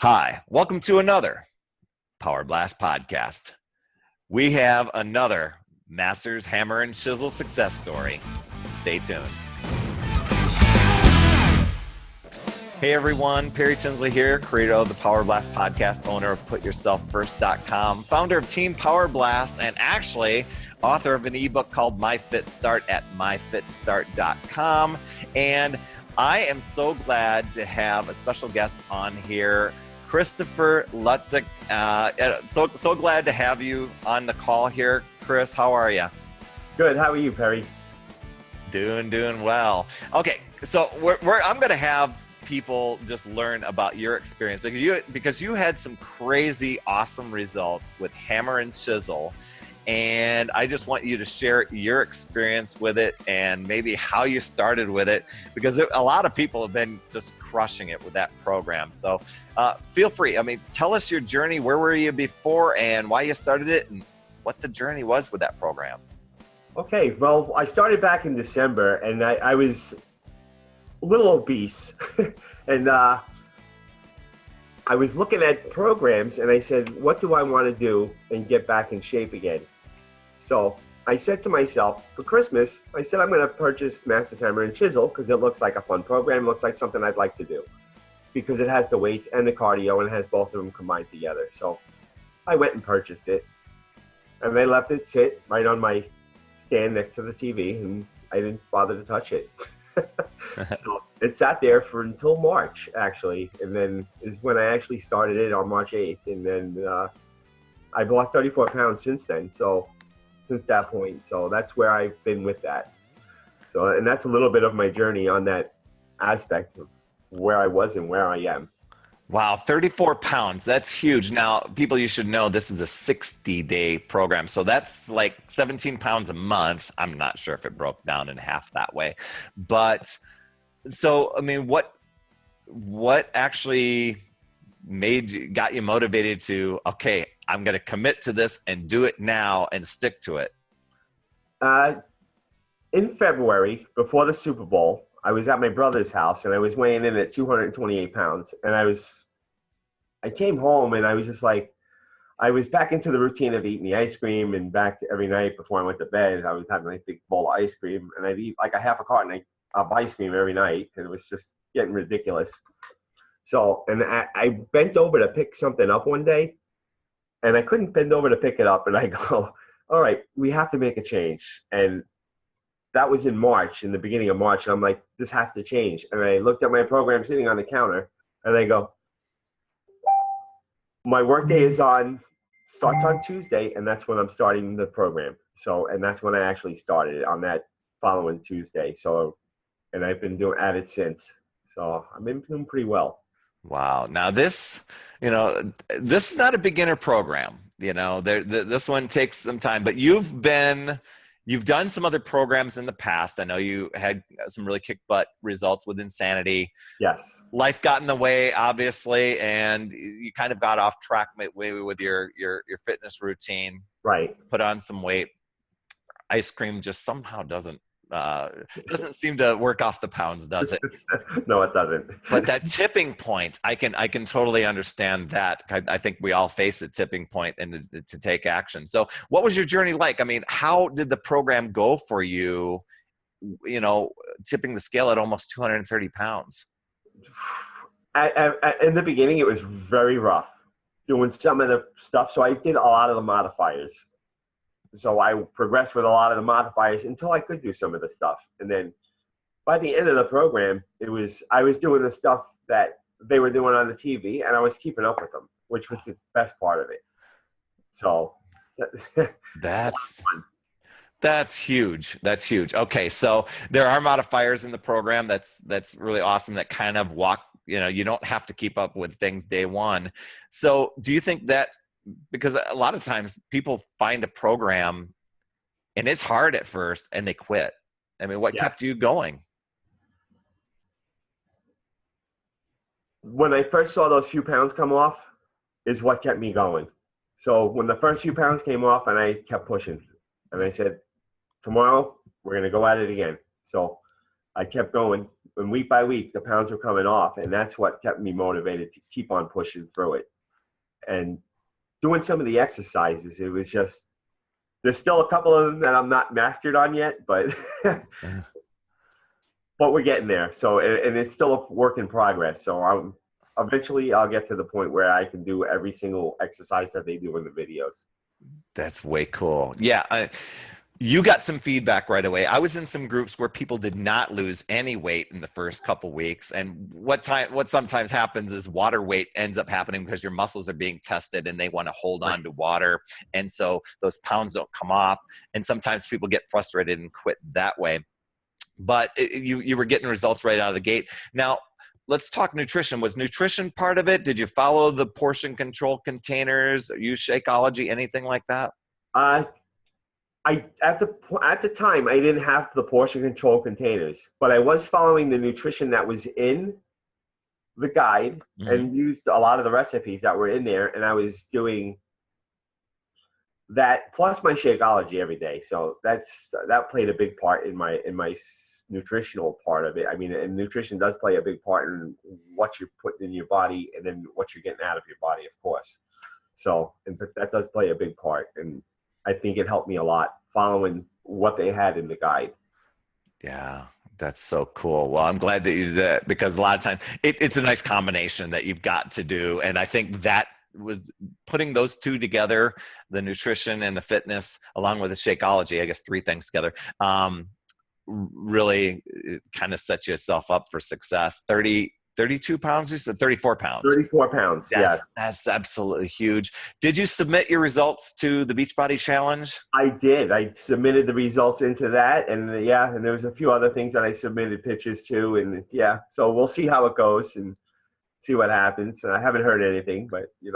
Hi, welcome to another Power Blast podcast. We have another Masters Hammer and Chisel success story. Stay tuned. Hey everyone, Perry Tinsley here, creator of the Power Blast podcast, owner of PutYourselfFirst.com, founder of Team Power Blast, and actually author of an ebook called My Fit Start at MyFitStart.com. And I am so glad to have a special guest on here, Christopher Lutzyk. So glad to have you on the call here, Chris. How are you? Good. How are you, Perry? Doing well. Okay, so I'm going to have people just learn about your experience because you had some crazy, awesome results with Hammer and Chisel. And I just want you to share your experience with it and maybe how you started with it, because a lot of people have been just crushing it with that program. So feel free. I mean, tell us your journey. Where were you before and why you started it and what the journey was with that program? Okay. Well, I started back in December and I was a little obese and I was looking at programs and I said, what do I want to do and get back in shape again? So I said to myself, for Christmas, I said, I'm going to purchase Masters Hammer and Chisel because it looks like a fun program. It looks like something I'd like to do because it has the weights and the cardio and it has both of them combined together. So I went and purchased it and they left it sit right on my stand next to the TV and I didn't bother to touch it. So it sat there until March, actually, and then is when I actually started it on March 8th, and then I've lost 34 pounds since then. So since that point, so that's where I've been with that. So, and that's a little bit of my journey on that aspect of where I was and where I am. Wow, 34 pounds. That's huge. Now, people, you should know this is a 60-day program. So that's like 17 pounds a month. I'm not sure if it broke down in half that way. But so, I mean, what actually got you motivated to, okay, I'm going to commit to this and do it now and stick to it? In February, before the Super Bowl, I was at my brother's house and I was weighing in at 228 pounds. And I came home and I was just like, I was back into the routine of eating the ice cream, and back every night before I went to bed, I was having a big bowl of ice cream and I'd eat like a half a carton of ice cream every night. And it was just getting ridiculous. So, and I bent over to pick something up one day and I couldn't bend over to pick it up. And I go, all right, we have to make a change. And that was in March, in the beginning of March. And I'm like, this has to change. And I looked at my program sitting on the counter and I go, my work day starts on Tuesday. And that's when I'm starting the program. So, and that's when I actually started it, on that following Tuesday. So, and I've been at it since. So I've been doing pretty well. Wow. Now this is not a beginner program. This one takes some time, but you've done some other programs in the past. I know you had some really kick butt results with Insanity. Yes. Life got in the way, obviously, and you kind of got off track maybe with your fitness routine. Right. Put on some weight. Ice cream just somehow doesn't seem to work off the pounds, does it? No, it doesn't. But that tipping point, I can totally understand that. I think we all face a tipping point and to take action. So what was your journey like? I mean, how did the program go for you, tipping the scale at almost 230 pounds? In the beginning, it was very rough doing some of the stuff. So I did a lot of the modifiers. So I progressed with a lot of the modifiers until I could do some of the stuff. And then by the end of the program, I was doing the stuff that they were doing on the TV and I was keeping up with them, which was the best part of it. So that's huge. That's huge. Okay. So there are modifiers in the program. That's really awesome. That kind of you don't have to keep up with things day one. So do you think that, because a lot of times people find a program and it's hard at first and they quit. I mean, what kept you going? When I first saw those few pounds come off is what kept me going. So when the first few pounds came off and I kept pushing and I said, tomorrow we're going to go at it again. So I kept going, and week by week, the pounds were coming off, and that's what kept me motivated to keep on pushing through it. And doing some of the exercises, it was just, there's still a couple of them that I'm not mastered on yet, but but we're getting there. So, and it's still a work in progress. So eventually I'll get to the point where I can do every single exercise that they do in the videos. That's way cool. Yeah. You got some feedback right away. I was in some groups where people did not lose any weight in the first couple weeks. And what sometimes happens is water weight ends up happening because your muscles are being tested and they want to hold on to water. And so those pounds don't come off. And sometimes people get frustrated and quit that way. But you were getting results right out of the gate. Now, let's talk nutrition. Was nutrition part of it? Did you follow the portion control containers, use Shakeology, anything like that? At the time, I didn't have the portion control containers, but I was following the nutrition that was in the guide and used a lot of the recipes that were in there, and I was doing that plus my Shakeology every day. So that played a big part in my nutritional part of it. I mean, and nutrition does play a big part in what you're putting in your body and then what you're getting out of your body, of course. So, and that does play a big part, and I think it helped me a lot following what they had in the guide. Yeah, that's so cool. Well, I'm glad that you did that, because a lot of times it's a nice combination that you've got to do. And I think that was putting those two together, the nutrition and the fitness, along with the Shakeology, I guess 3 things together, really kind of sets yourself up for success. 32 pounds, you said 34 pounds. 34 pounds, yeah. That's absolutely huge. Did you submit your results to the Beachbody Challenge? I did. I submitted the results into that, and and there was a few other things that I submitted pictures to, and so we'll see how it goes and see what happens. And I haven't heard anything, but it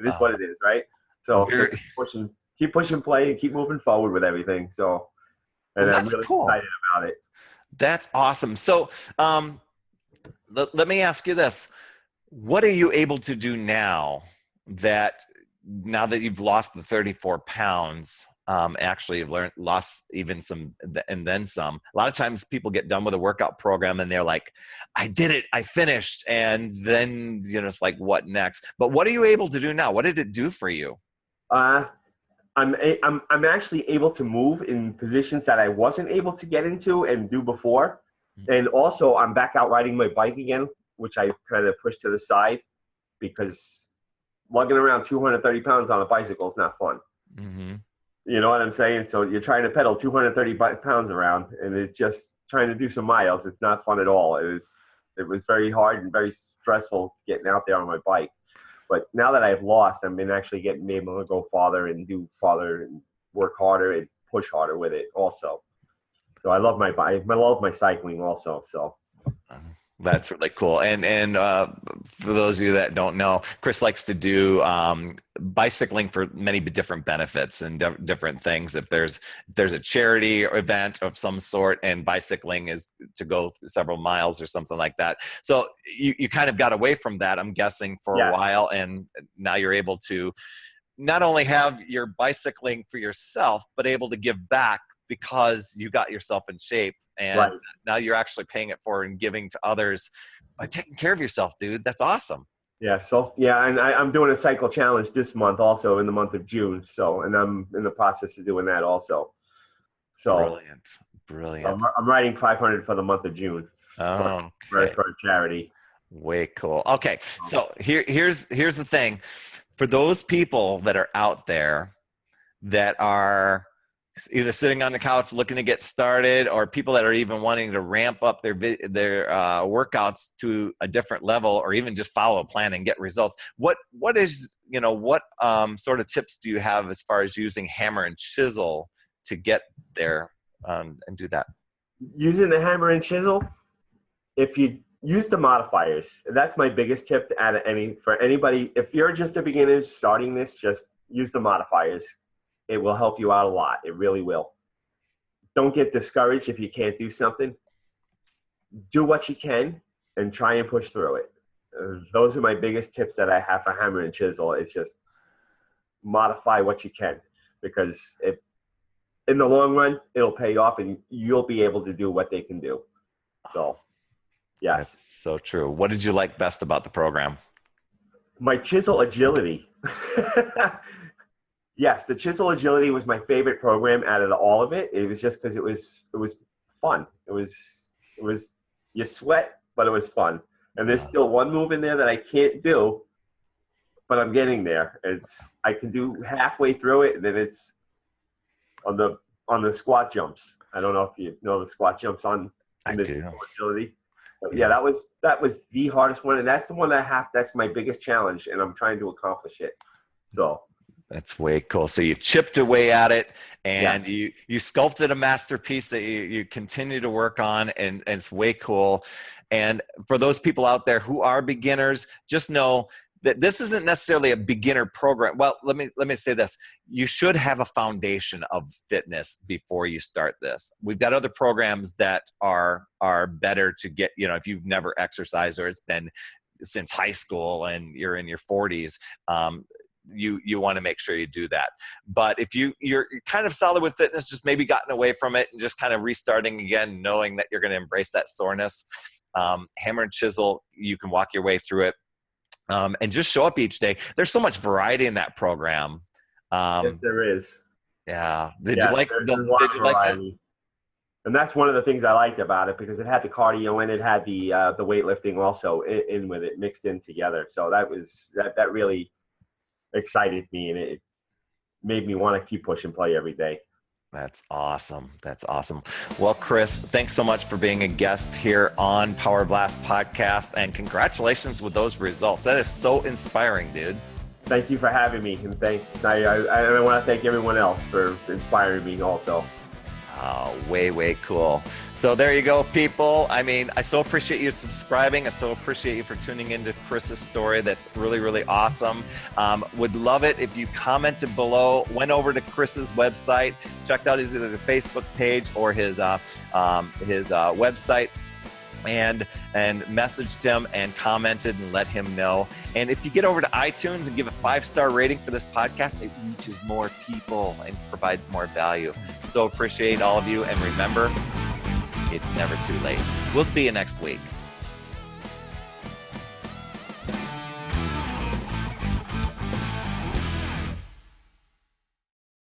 is what it is, right? So just keep pushing play and keep moving forward with everything. So, and I'm really excited about it. That's awesome. So, let me ask you this. What are you able to do now that you've lost the 34 pounds, actually you've lost even some and then some? A lot of times people get done with a workout program and they're like, I did it, I finished. And then, it's like, what next? But what are you able to do now? What did it do for you? I'm actually able to move in positions that I wasn't able to get into and do before. And also, I'm back out riding my bike again, which I kind of pushed to the side because lugging around 230 pounds on a bicycle is not fun. Mm-hmm. You know what I'm saying? So you're trying to pedal 230 pounds around, and it's just trying to do some miles. It's not fun at all. It was very hard and very stressful getting out there on my bike. But now that I've lost, I've been actually getting able to go farther and do farther and work harder and push harder with it also. So I love my bike. I love my cycling also. So that's really cool. And for those of you that don't know, Chris likes to do bicycling for many different benefits and different things. If there's a charity event of some sort, and bicycling is to go several miles or something like that. So you kind of got away from that, I'm guessing, for a while, and now you're able to not only have your bicycling for yourself, but able to give back, because you got yourself in shape, and now you're actually paying it forward and giving to others by taking care of yourself, dude. That's awesome. Yeah. So and I'm doing a cycle challenge this month, also in the month of June. So, and I'm in the process of doing that also. So brilliant. I'm riding 500 for the month of June for a charity. Way cool. Okay, so here's the thing. For those people that are out there that are either sitting on the couch looking to get started, or people that are even wanting to ramp up their workouts to a different level, or even just follow a plan and get results, what sort of tips do you have as far as using hammer and chisel to get there and do that? Using the hammer and chisel, if you use the modifiers, that's my biggest tip for anybody. If you're just a beginner starting this, just use the modifiers. It will help you out a lot. It really will. Don't get discouraged if you can't do something. Do what you can and try and push through it. Those are my biggest tips that I have for hammer and chisel. It's just modify what you can, because in the long run, it'll pay off and you'll be able to do what they can do. So, yes. That's so true. What did you like best about the program? My chisel agility. Yes, the chisel agility was my favorite program out of all of it. It was just because it was fun. It was you sweat, but it was fun. And there's still one move in there that I can't do, but I'm getting there. I can do halfway through it, and then it's on the squat jumps. I don't know if you know the squat jumps on I the do. agility. But yeah, that was the hardest one, and that's the one that's my biggest challenge, and I'm trying to accomplish it. So that's way cool. So you chipped away at it, and yes. you sculpted a masterpiece that you continue to work on, and it's way cool. And for those people out there who are beginners, just know that this isn't necessarily a beginner program. Well, let me say this. You should have a foundation of fitness before you start this. We've got other programs that are better to get, if you've never exercised or it's been since high school and you're in your 40s, you want to make sure you do that. But if you're kind of solid with fitness, just maybe gotten away from it and just kind of restarting again, knowing that you're going to embrace that soreness, Hammer and Chisel, you can walk your way through it. And just show up each day. There's so much variety in that program. Yes, there is. Yeah. Did you like that? And that's one of the things I liked about it, because it had the cardio and it had the weightlifting also in with it, mixed in together. So that really excited me, and it made me want to keep pushing play every day. That's awesome. That's awesome. Well, Chris, thanks so much for being a guest here on Power Blast Podcast, and congratulations with those results. That is so inspiring, dude. Thank you for having me, and I want to thank everyone else for inspiring me also. Oh, way cool. So there you go, people. I mean, I so appreciate you subscribing. I so appreciate you for tuning into Chris's story. That's really awesome. Would love it if you commented below, went over to Chris's website, checked out either the Facebook page or his website, and messaged him and commented and let him know. And if you get over to iTunes and give a 5-star rating for this podcast, it reaches more people and provides more value. So appreciate all of you. And remember, it's never too late. We'll see you next week.